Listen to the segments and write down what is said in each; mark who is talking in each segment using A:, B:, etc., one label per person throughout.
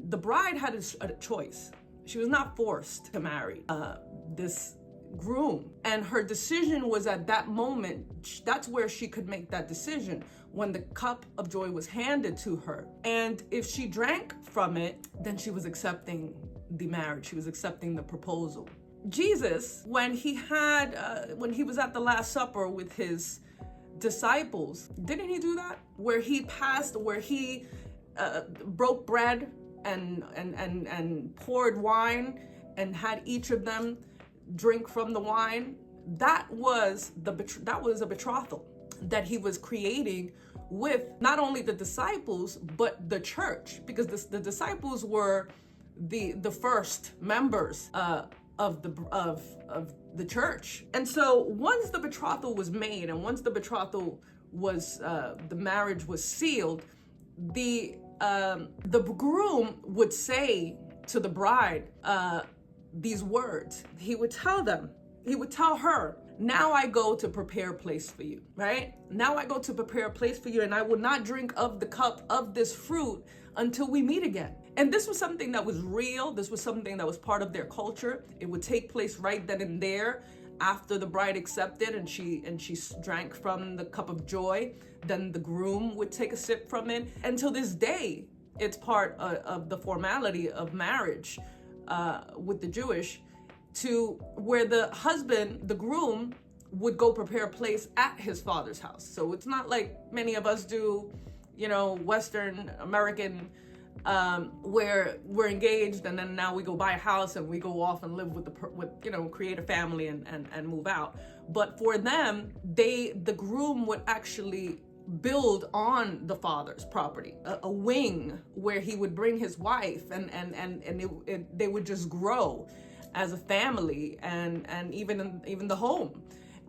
A: the bride had a choice. She was not forced to marry this groom. And her decision was at that moment, that's where she could make that decision, when the cup of joy was handed to her. And if she drank from it, then she was accepting the marriage. She was accepting the proposal. Jesus, when he was at the Last Supper with his disciples, didn't he do that? Where he broke bread and poured wine and had each of them drink from the wine. That was a betrothal that he was creating with not only the disciples but the church, because the disciples were the first members of the church. And so once the betrothal was made, and once the betrothal was the marriage was sealed, the groom would say to the bride these words. He would tell her, now I go to prepare a place for you, right? Now I go to prepare a place for you, and I will not drink of the cup of this fruit until we meet again. And this was something that was real. This was something that was part of their culture. It would take place right then and there after the bride accepted and she drank from the cup of joy. Then the groom would take a sip from it. Until this day, it's part of the formality of marriage with the Jewish, to where the husband, the groom, would go prepare a place at his father's house. So it's not like many of us do, Western American, where we're engaged and then now we go buy a house and we go off and live create a family and move out. But for them, the groom would actually build on the father's property, a wing where he would bring his wife and they would just grow as a family and even the home.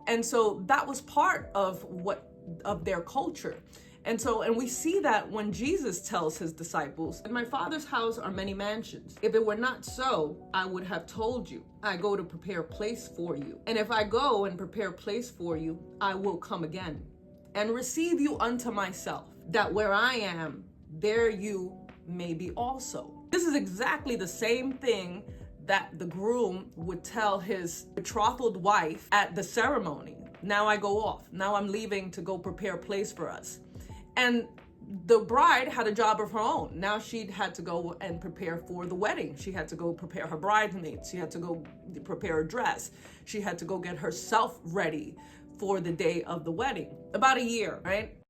A: And so that was part of their culture. And we see that when Jesus tells his disciples, in my Father's house are many mansions. If it were not so, I would have told you. I go to prepare a place for you. And if I go and prepare a place for you, I will come again and receive you unto myself, that where I am, there you may be also. This is exactly the same thing that the groom would tell his betrothed wife at the ceremony. Now I go off. Now I'm leaving to go prepare a place for us. And the bride had a job of her own. Now she had to go and prepare for the wedding. She had to go prepare her bridesmaids. She had to go prepare a dress. She had to go get herself ready for the day of the wedding. About a year, right?